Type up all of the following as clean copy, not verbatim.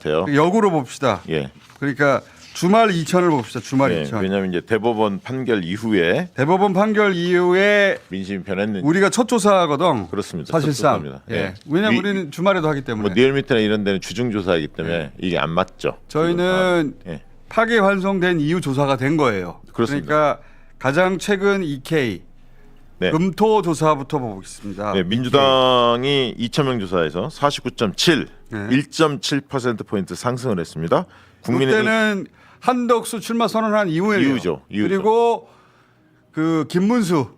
같아요. 역으로 봅시다. 예. 그러니까 주말 2천을 봅시다. 주말 예. 2천. 왜냐하면 이제 대법원 판결 이후에 대법원 판결 이후에 민심이 변했는지. 우리가 첫 조사거든. 그렇습니다. 사실상. 첫 조사입니다. 예. 예. 왜냐하면 우리는 주말에도 하기 때문에. 뭐 리얼미터나 이런 데는 주중 조사이기 때문에 이게 안 맞죠. 저희는 예. 파기 환송된 이후 조사가 된 거예요. 그렇습니다. 그러니까 가장 최근 EK 네. 금토 조사부터 보겠습니다. 네, 민주당이 2,000명 조사에서 49.7, 네. 1.7%포인트 상승을 했습니다. 국민의힘 그때는 한덕수 출마 선언한 이후에요. 이후죠. 그리고 그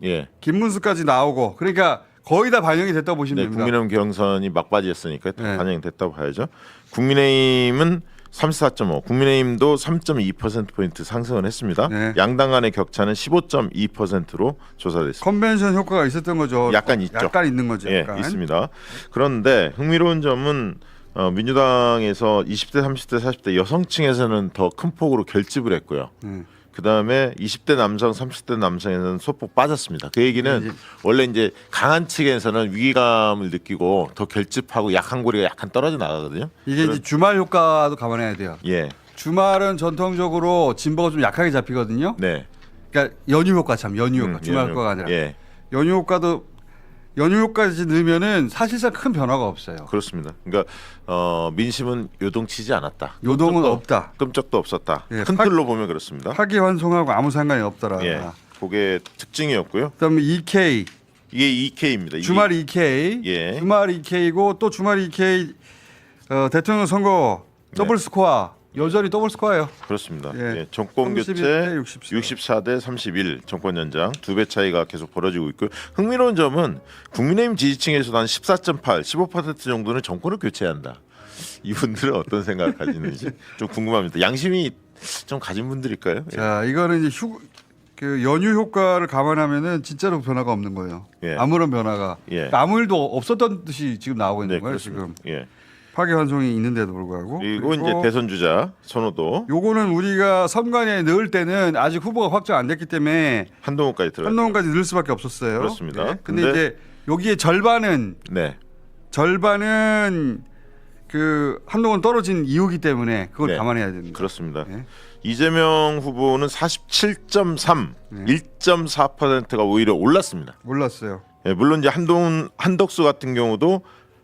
예. 김문수까지 나오고 그러니까 거의 다 반영이 됐다고 보시면 네, 됩니다. 국민의힘 경선이 막바지였으니까 다 네. 반영됐다고 봐야죠. 국민의힘은 34.5, 국민의힘도 3.2%포인트 상승을 했습니다. 네. 양당 간의 격차는 15.2%로 조사됐습니다. 컨벤션 효과가 있었던 거죠. 약간 있죠. 약간 있는 거죠. 예, 약간. 있습니다. 그런데 흥미로운 점은 민주당에서 20대, 30대, 40대 여성층에서는 더 큰 폭으로 결집을 했고요. 그 다음에 20대 남성, 30대 남성에서는 소폭 빠졌습니다. 그 얘기는 원래 이제 강한 측에서는 위기감을 느끼고 더 결집하고 약한 고리가 약간 떨어져 나가거든요. 이게 이제 주말 효과도 감안해야 돼요. 예, 주말은 전통적으로 진보가 좀 약하게 잡히거든요. 네, 그러니까 연휴 효과 주말 연휴. 효과가 아니라 예, 연휴 효과까지 넣으면은 사실상 큰 변화가 없어요. 그렇습니다. 그러니까 민심은 요동치지 않았다. 요동은 없다. 끔적도 없었다. 예, 큰 틀로 보면 그렇습니다. 파기 환송하고 아무 상관이 없더라. 예, 그게 특징이었고요. 그다음에 EK 이게 EK입니다. 주말 EK 예. 주말 EK고 또 주말 EK 대통령 선거 더블 스코어 여전히 더블 스코어예요. 그렇습니다. 예. 예, 정권 교체 31대 64. 64대 31 정권 연장 2배 차이가 계속 벌어지고 있고 흥미로운 점은 국민의힘 지지층에서도 한 14.8, 15% 정도는 정권을 교체한다. 이분들은 어떤 생각을 가지는지 좀 궁금합니다. 양심이 좀 가진 분들일까요? 예. 자 이거는 이제 그 연휴 효과를 감안하면은 진짜로 변화가 없는 거예요. 예. 아무런 변화가 예. 아무 일도 없었던 듯이 지금 나오고 있는 네, 거예요. 그렇습니다. 지금 예. 파기 환송이 있는데도 불구하고 그리고 이제 대선 주자 선호도 요거는 우리가 선관위에 넣을 때는 아직 후보가 확정 안 됐기 때문에 한동훈까지 들어갔죠. 한동훈까지 넣을 수밖에 없었어요. 그렇습니다. 근데 근데 이제 여기에 절반은 네. 그 한동훈 떨어진 이유기 때문에 그걸 네. 감안해야 됩니다. 그렇습니다. 네. 이재명 후보는 47.3, 1.4%가 오히려 올랐습니다. 몰랐어요. 예, 물론 이제 한덕수 같은 경우도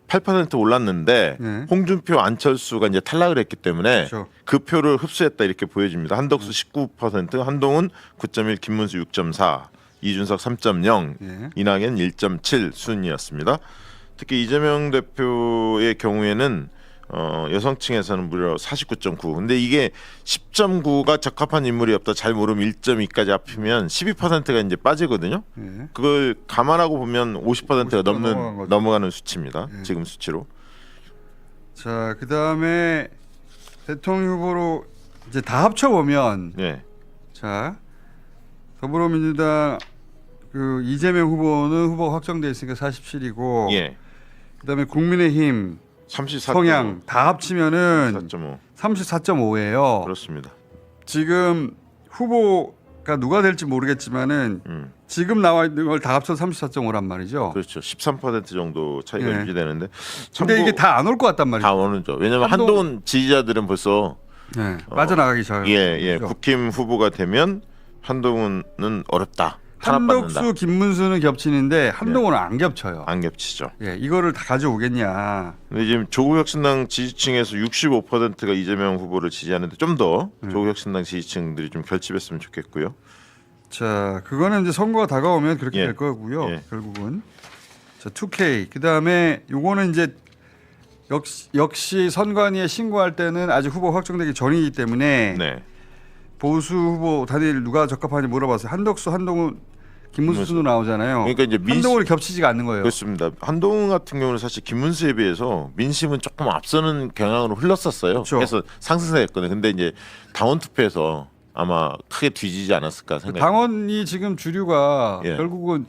8% 올랐는데 네. 홍준표, 안철수가 이제 탈락을 했기 때문에 그렇죠. 그 표를 흡수했다 이렇게 보여집니다. 한덕수 19%, 한동훈 9.1, 김문수 6.4, 이준석 3.0, 네. 이낙연 1.7 순이었습니다. 특히 이재명 대표의 경우에는 여성층에서는 무려 49.9. 근데 이게 10.9가 적합한 인물이 없다. 잘 모르면 1.2까지 합치면 12%가 이제 빠지거든요. 네. 그걸 감안하고 보면 50%가 넘어간 거죠. 넘어가는 수치입니다. 네. 지금 수치로. 자, 그다음에 대통령 후보로 이제 다 합쳐 보면 네. 자, 더불어민주당 그 이재명 후보는 후보가 확정돼 있으니까 47이고 예. 그다음에 국민의힘 34. 성향 다 합치면은 4.5. 34.5예요. 그렇습니다. 지금 후보가 누가 될지 모르겠지만은 지금 나와 있는 걸 다 합쳐서 34.5란 말이죠. 그렇죠. 13% 정도 차이가 네. 유지되는데 근데 이게 다 안 올 것 같단 말이죠. 다 오는죠. 왜냐하면 한동훈 지지자들은 벌써 네, 빠져나가기 전. 예, 국힘 후보가 되면 한동훈은 어렵다. 탄압받는다. 한덕수, 김문수는 겹치는데 한동훈은 안 겹쳐요. 안 겹치죠. 예, 이거를 다 가져오겠냐. 근데 지금 조국혁신당 지지층에서 65%가 이재명 후보를 지지하는데 좀 더 조국혁신당 지지층들이 좀 결집했으면 좋겠고요. 자, 그거는 이제 선거가 다가오면 그렇게 예. 될 거고요. 예. 결국은. 자, 2K. 그다음에 요거는 이제 역시 선관위에 신고할 때는 아직 후보 확정되기 전이기 때문에 네. 보수 후보 단일 누가 적합하니 물어봤어요. 한덕수, 한동훈, 김문수 순으로 나오잖아요. 그러니까 이제 한동훈이 겹치지가 않는 거예요. 그렇습니다. 한동훈 같은 경우는 사실 김문수에 비해서 민심은 조금 앞서는 경향으로 흘렀었어요. 그렇죠. 그래서 상승세였거든요. 근데 이제 당원 투표에서 아마 크게 뒤지지 않았을까 생각합니다. 당원이 지금 주류가 예. 결국은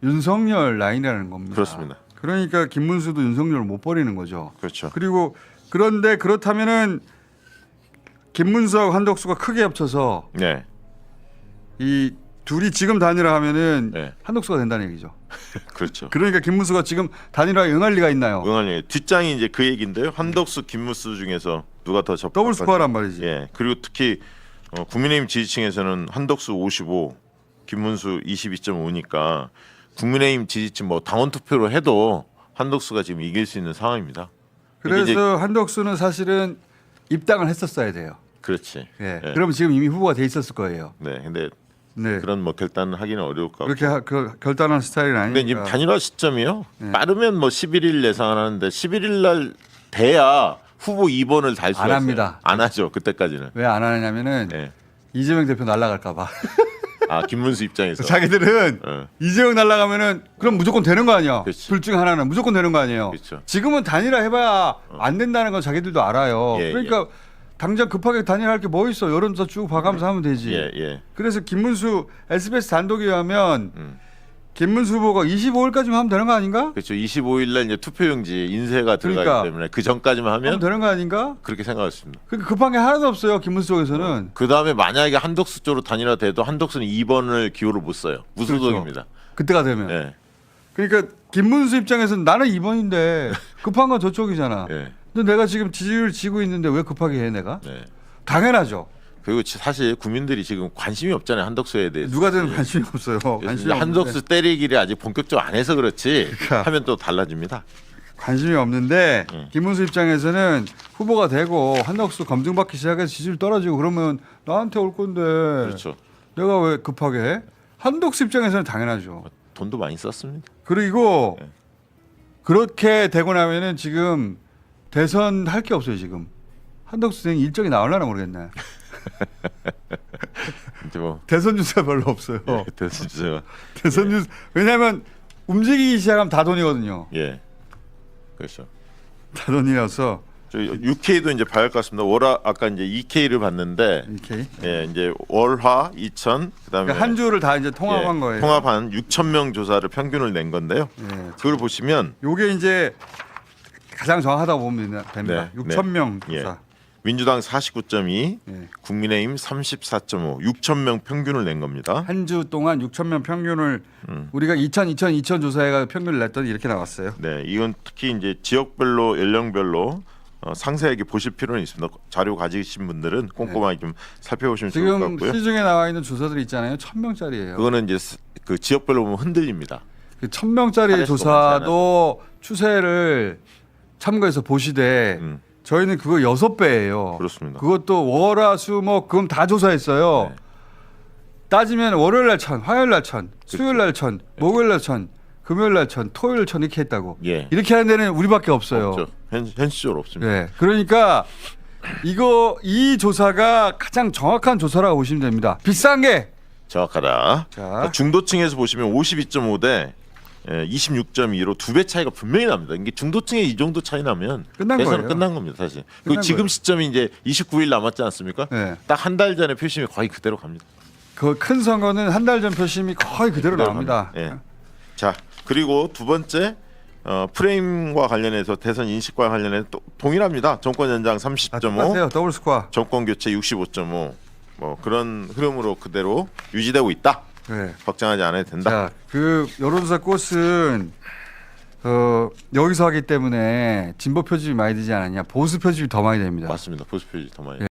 윤석열 라인이라는 겁니다. 그렇습니다. 그러니까 김문수도 윤석열을 못 버리는 거죠. 그렇죠. 그리고 그런데 그렇다면은 김문수하고 한덕수가 크게 합쳐서 네. 이 둘이 지금 단일화하면은 네. 한덕수가 된다는 얘기죠. 그렇죠. 그러니까 김문수가 지금 단일화에 응할 리가 있나요? 응원이 뒷장이 이제 그 얘기인데요. 한덕수, 김문수 중에서 누가 더 적합한지. 더블 스코어란 말이지. 예. 그리고 특히 국민의힘 지지층에서는 한덕수 55, 김문수 22.5니까 국민의힘 지지층 뭐 당원 투표로 해도 한덕수가 지금 이길 수 있는 상황입니다. 이게 이제 그래서 한덕수는 사실은 입당을 했었어야 돼요. 그렇지. 예. 예. 그러면 지금 이미 후보가 돼 있었을 거예요. 네. 근데 네. 그런 뭐 결단을 하기는 어려울 것 같고. 그렇게 결단한 스타일은 근데 아니니까. 지금 단일화 시점이요. 네. 빠르면 뭐 11일 예상을 하는데 11일 날 돼야 후보 2번을 달 수가 안 있어요. 합니다. 안 하죠. 그때까지는. 왜 안 하느냐면은 예. 이재명 대표 날아갈까 봐. 아 김문수 입장에서. 자기들은 어. 이재명 날아가면은 그럼 무조건 되는 거 아니야. 그렇지. 둘 중 하나는 무조건 되는 거 아니에요. 그렇죠. 지금은 단일화 해봐야 안 된다는 건 자기들도 알아요. 예, 그러니까 당장 급하게 단일화할 게 뭐 있어. 여론조사 쭉 봐가면서 하면 되지. 예, 예. 그래서 김문수 SBS 단독에 하면 음. 김문수 후보가 25일까지만 하면 되는 거 아닌가? 그렇죠. 25일 날 이제 투표용지 인쇄가 들어가기 그러니까. 때문에 그 전까지만 하면 하면 되는 거 아닌가? 그렇게 생각했습니다. 그러니까 급한 게 하나도 없어요. 김문수 쪽에서는. 그 다음에 만약에 한덕수 쪽으로 단일화 돼도 한덕수는 2번을 기호를 못 써요. 무소속입니다. 그때가 되면. 예. 그러니까 김문수 입장에서는 나는 2번인데 급한 건 저쪽이잖아. 예. 근데 내가 지금 지지율 지고 있는데 왜 급하게 해 내가? 네. 당연하죠. 그리고 사실 국민들이 지금 관심이 없잖아요. 한덕수에 대해서. 누가든 관심이 없어요. 관심이 한덕수 없는데. 때리기를 아직 본격적으로 안 해서 그렇지 그러니까. 하면 또 달라집니다. 관심이 없는데 김문수 입장에서는 후보가 되고 한덕수 검증받기 시작해서 지지율 떨어지고 그러면 나한테 올 건데 그렇죠. 내가 왜 급하게 해? 한덕수 입장에서는 당연하죠. 돈도 많이 썼습니다. 그리고 네. 그렇게 되고 나면은 지금 대선 할 게 없어요 지금. 한덕수 선생 일정이 나올려나 모르겠네. 이제 뭐 대선 주자 별로 없어요. 대선 주제가 대선 주자 왜냐하면 움직이기 시작하면 다 돈이거든요. 예 그렇죠. 다 돈이라서 저 UK도 이제 봐야 할 것 같습니다. 월화 아까 이제 EK를 봤는데 이렇게 예 이제 월화 2천 그다음에 그러니까 한 주를 다 이제 통합한 거예요. 통합한 6천 명 조사를 평균을 낸 건데요. 예. 그걸 보시면 요게 이제 가장 정확하다고 보면 됩니다. 네, 6천 명 예. 조사. 민주당 49.2, 예. 국민의힘 34.5, 6천 명 평균을 낸 겁니다. 한 주 동안 6천 명 평균을 우리가 2천 조사해가 평균을 냈더니 이렇게 나왔어요. 네, 이건 특히 이제 지역별로 연령별로 상세하게 보실 필요는 있습니다. 자료 가지신 분들은 꼼꼼하게 좀 살펴보시면 좋을 것 지금 같고요. 시중에 나와 있는 조사들이 있잖아요. 1,000명짜리예요. 그거는 이제 그 지역별로 보면 흔들립니다. 그 1,000명짜리 사례수가 조사도 추세를 참고해서 보시되 저희는 그거 6배예요. 그렇습니다. 그것도 월화수목 금 다 조사했어요. 네. 따지면 월요일 날 1,000, 화요일 날 1,000, 수요일 날 1,000, 목요일 날 1,000, 금요일 날 1,000, 토요일 날 1,000 이렇게 했다고. 예. 이렇게 하는 데는 우리밖에 없어요. 없죠. 현실적으로 없습니다. 네. 그러니까 이 조사가 가장 정확한 조사라고 보시면 됩니다. 비싼 게 정확하다. 자. 중도층에서 보시면 52.5대 26.2로 2배 차이가 분명히 납니다. 이게 중도층에 이 정도 차이 나면 끝난 대선은 거예요. 끝난 겁니다, 사실. 끝난 그 지금 거예요. 시점이 이제 29일 남았지 않습니까? 네. 딱 한 달 전에 표심이 거의 그대로 갑니다. 그 큰 선거는 한 달 전 표심이 거의 그대로 나옵니다. 갑니다. 예. 자, 그리고 두 번째 프레임과 관련해서 대선 인식과 관련해서 또 동일합니다. 정권 연장 30.5, 똑같아요. 더블 스코어. 정권 교체 65.5. 뭐 그런 흐름으로 그대로 유지되고 있다. 네. 걱정하지 않아도 된다. 자, 그 여론조사 꽃은 여기서 하기 때문에 진보 표집이 많이 되지 않았냐, 보수 표집이 더 많이 됩니다. 맞습니다. 보수 표지 더 많이.